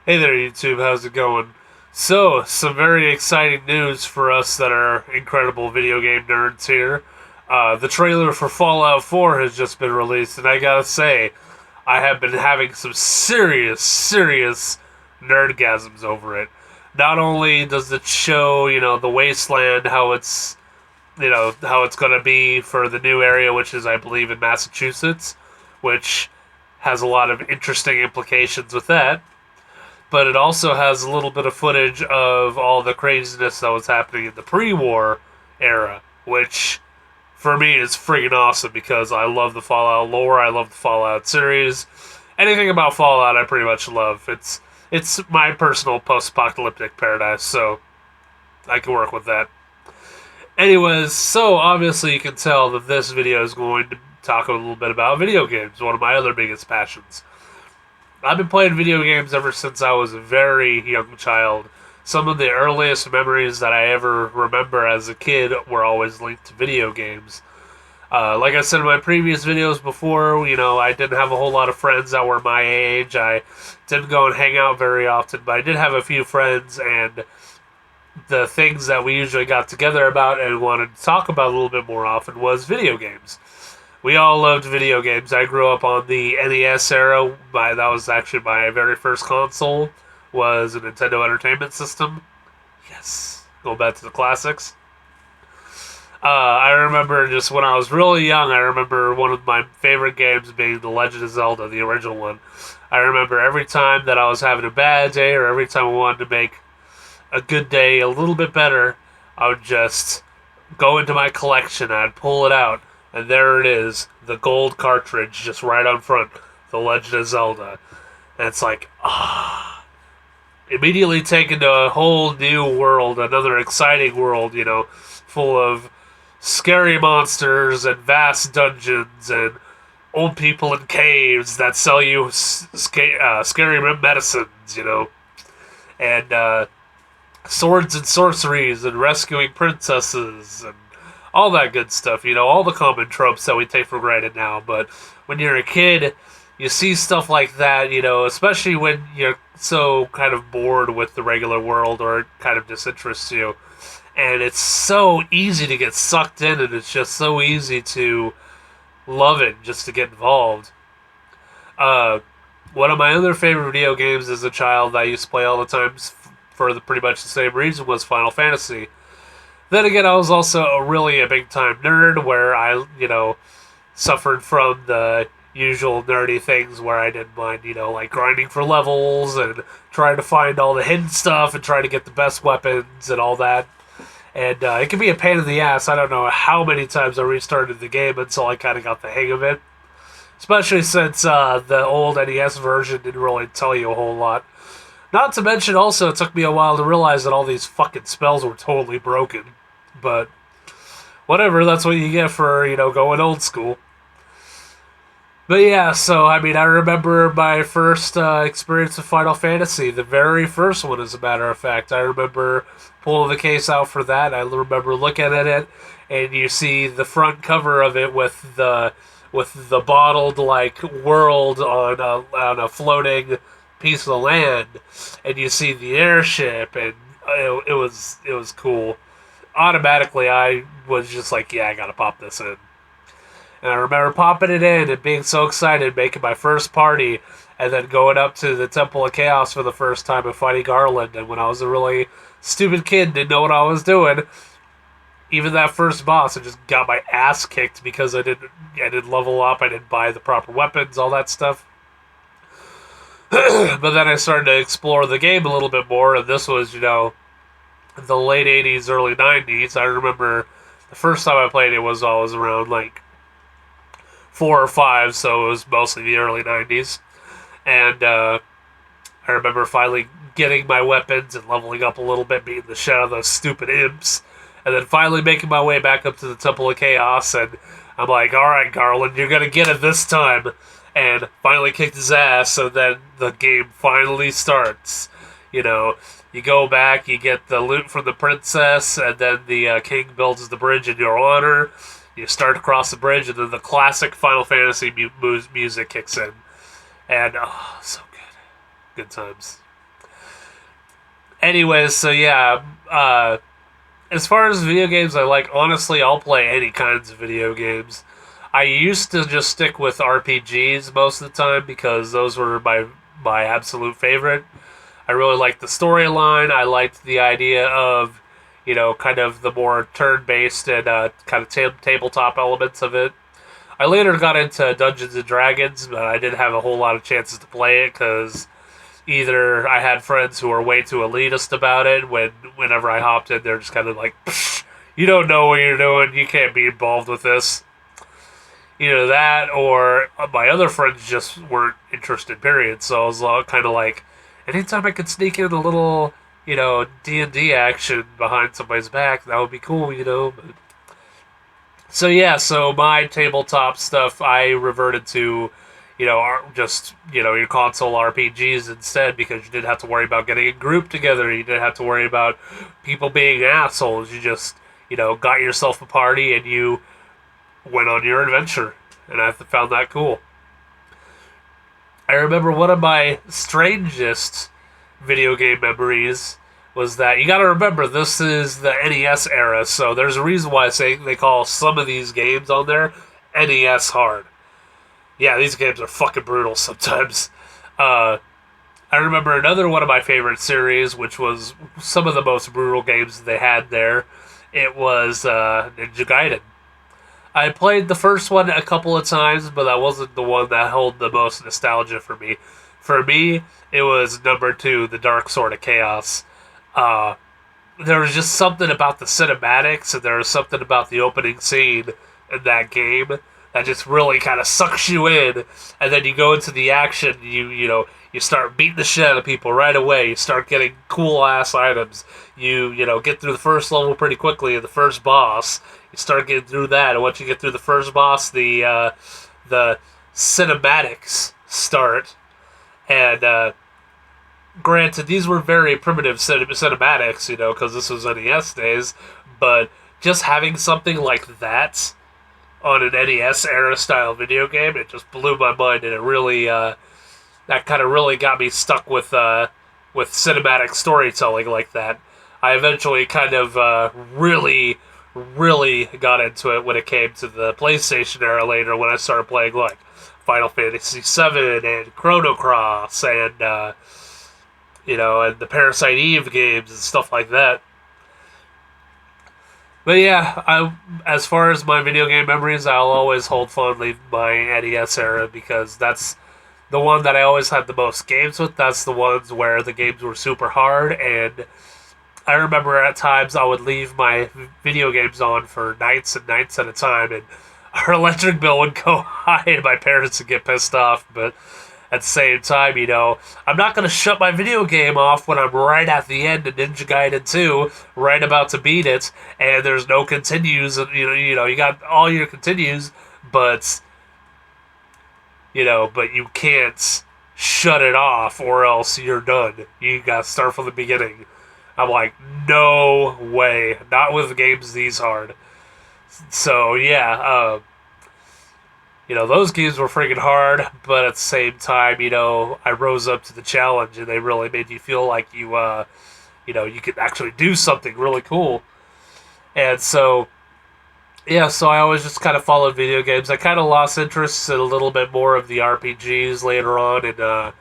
Hey there, YouTube. How's it going? So, some very exciting news for us that are incredible video game nerds here. The trailer for Fallout 4 has just been released, and I gotta say, I have been having some serious nerdgasms over it. Not only does it show, the wasteland, how it's gonna be for the new area, which is, I believe, in Massachusetts, which has a lot of interesting implications with that, but it also has a little bit of footage of all the craziness that was happening in the pre-war era, which for me is friggin' awesome because I love the Fallout lore, I love the Fallout series. Anything about Fallout I pretty much love. It's my personal post-apocalyptic paradise, so I can work with that. Anyways, so obviously you can tell that this video is going to talk a little bit about video games, one of my other biggest passions. I've been playing video games ever since I was a very young child. Some of the earliest memories that I ever remember as a kid were always linked to video games. Like I said in my previous videos before, I didn't have a whole lot of friends that were my age. I didn't go and hang out very often, but I did have a few friends, and the things that we usually got together about and wanted to talk about a little bit more often was video games. We all loved video games. I grew up on the NES era. That was actually my very first console. Was a Nintendo Entertainment System. Yes, go back to the classics. I remember just when I was really young. I remember one of my favorite games being The Legend of Zelda, the original one. I remember every time that I was having a bad day, or every time I wanted to make a good day a little bit better, I would just go into my collection. I'd pull it out, and there it is, the gold cartridge, just right on front, The Legend of Zelda. And it's like, immediately taken to a whole new world, another exciting world, full of scary monsters and vast dungeons and old people in caves that sell you scary medicines, and swords and sorceries and rescuing princesses and all that good stuff, all the common tropes that we take for granted now. But when you're a kid, you see stuff like that, especially when you're so kind of bored with the regular world or it kind of disinterests you. And it's so easy to get sucked in, and it's just so easy to love it just to get involved. Uh, One of my other favorite video games as a child that I used to play all the time for pretty much the same reason was Final Fantasy. Then again, I was also really a big time nerd where I, suffered from the usual nerdy things where I didn't mind, like grinding for levels and trying to find all the hidden stuff and trying to get the best weapons and all that. And it can be a pain in the ass. I don't know how many times I restarted the game until I kind of got the hang of it. Especially since the old NES version didn't really tell you a whole lot. Not to mention, also, it took me a while to realize that all these fucking spells were totally broken. But whatever, that's what you get for, going old school. But yeah, so, I remember my first experience of Final Fantasy, the very first one, as a matter of fact. I remember pulling the case out for that. I remember looking at it, and you see the front cover of it with the bottled, like, world on a floating piece of land, and you see the airship, and it was cool. Automatically, I was just like, yeah, I gotta pop this in. And I remember popping it in and being so excited, making my first party, and then going up to the Temple of Chaos for the first time and fighting Garland. And when I was a really stupid kid, didn't know what I was doing, even that first boss, I just got my ass kicked because I didn't level up, I didn't buy the proper weapons, all that stuff. But then I started to explore the game a little bit more, and this was, the late 80s, early 90s. I remember the first time I played it was always around, like, 4 or 5, so it was mostly the early 90s. And I remember finally getting my weapons and leveling up a little bit, beating the shit out of those stupid imps, and then finally making my way back up to the Temple of Chaos, and I'm like, alright, Garland, you're gonna get it this time. And finally kicked his ass, so then the game finally starts. You go back, you get the loot from the princess, and then the king builds the bridge in your honor. You start across the bridge, and then the classic Final Fantasy music kicks in. And, oh, so good. Good times. Anyways, so yeah, as far as video games I like, honestly, I'll play any kinds of video games. I used to just stick with RPGs most of the time because those were my absolute favorite. I really liked the storyline. I liked the idea of, kind of the more turn-based and kind of tabletop elements of it. I later got into Dungeons and Dragons, but I didn't have a whole lot of chances to play it because either I had friends who were way too elitist about it. Whenever I hopped in, they're just kind of like, "Psh, you don't know what you're doing. You can't be involved with this." Either that, or my other friends just weren't interested. Period. So I was kind of like, anytime I could sneak in a little, D&D action behind somebody's back, that would be cool. But so yeah, so my tabletop stuff, I reverted to, just your console RPGs instead because you didn't have to worry about getting a group together. You didn't have to worry about people being assholes. You just, got yourself a party and you went on your adventure, and I found that cool. I remember one of my strangest video game memories was that you got to remember this is the NES era, so there's a reason why I say they call some of these games on there NES hard. Yeah, these games are fucking brutal sometimes. Uh, I remember another one of my favorite series, which was some of the most brutal games they had there. It was Ninja Gaiden. I played the first one a couple of times, but that wasn't the one that held the most nostalgia for me. For me, it was number two, The Dark Sword of Chaos. Uh, there was just something about the cinematics, and there was something about the opening scene in that game that just really kind of sucks you in. And then you go into the action, you start beating the shit out of people right away. You start getting cool ass items. You get through the first level pretty quickly, the first boss. You start getting through that, and once you get through the first boss, the cinematics start. And granted, these were very primitive cinematics, because this was NES days. But just having something like that on an NES era style video game, it just blew my mind, and it really that kind of really got me stuck with cinematic storytelling like that. I eventually kind of really, really got into it when it came to the PlayStation era later, when I started playing like Final Fantasy VII and Chrono Cross and and the Parasite Eve games and stuff like that. But yeah, as far as my video game memories, I'll always hold fondly my NES era because that's the one that I always had the most games with. That's the ones where the games were super hard, and I remember at times I would leave my video games on for nights and nights at a time, and our electric bill would go high, and my parents would get pissed off. But at the same time, I'm not going to shut my video game off when I'm right at the end of Ninja Gaiden 2, right about to beat it, and there's no continues. You got all your continues, but but you can't shut it off or else you're done. You got to start from the beginning. I'm like, no way, not with games these hard. So yeah, those games were freaking hard, but at the same time, I rose up to the challenge, and they really made you feel like you could actually do something really cool. And so, yeah, so I always just kind of followed video games. I kind of lost interest in a little bit more of the RPGs later on, and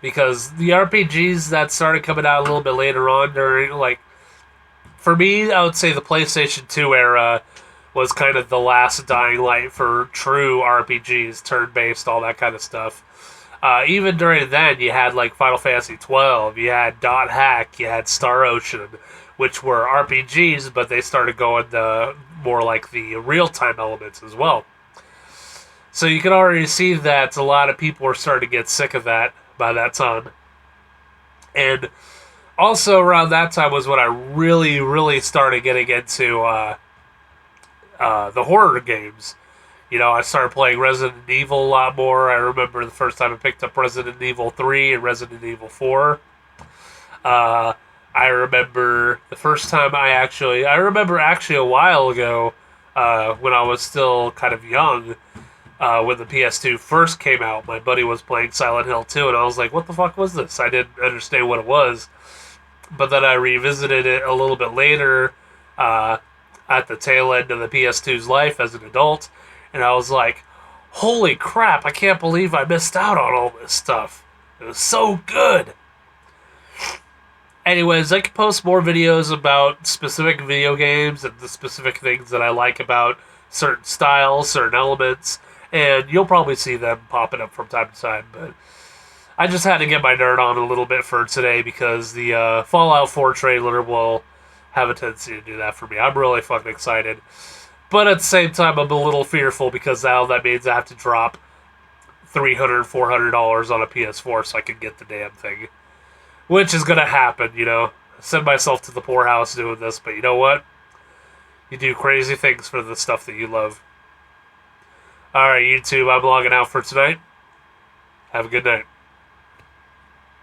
because the RPGs that started coming out a little bit later on during, like, for me, I would say the PlayStation 2 era was kind of the last dying light for true RPGs, turn-based, all that kind of stuff. Even during then, you had like Final Fantasy 12, you had Dot Hack, you had Star Ocean, which were RPGs, but they started going the more like the real-time elements as well. So you can already see that a lot of people were starting to get sick of that by that time. And also around that time was when I really, really started getting into the horror games. I started playing Resident Evil a lot more. I remember the first time I picked up Resident Evil 3 and Resident Evil 4. I remember the first time I remember actually a while ago, when I was still kind of young, when the PS2 first came out, my buddy was playing Silent Hill 2, and I was like, what the fuck was this? I didn't understand what it was. but then I revisited it a little bit later uh, at the tail end of the PS2's life as an adult, and I was like, holy crap, I can't believe I missed out on all this stuff. It was so good. Anyways, I can post more videos about specific video games and the specific things that I like about certain styles, certain elements, and you'll probably see them popping up from time to time, but I just had to get my nerd on a little bit for today because the Fallout 4 trailer will have a tendency to do that for me. I'm really fucking excited. But at the same time, I'm a little fearful because now that means I have to drop $300, $400 on a PS4 so I can get the damn thing. Which is going to happen, you know. I send myself to the poorhouse doing this, but you know what? You do crazy things for the stuff that you love. Alright, YouTube, I'm logging out for tonight. Have a good night.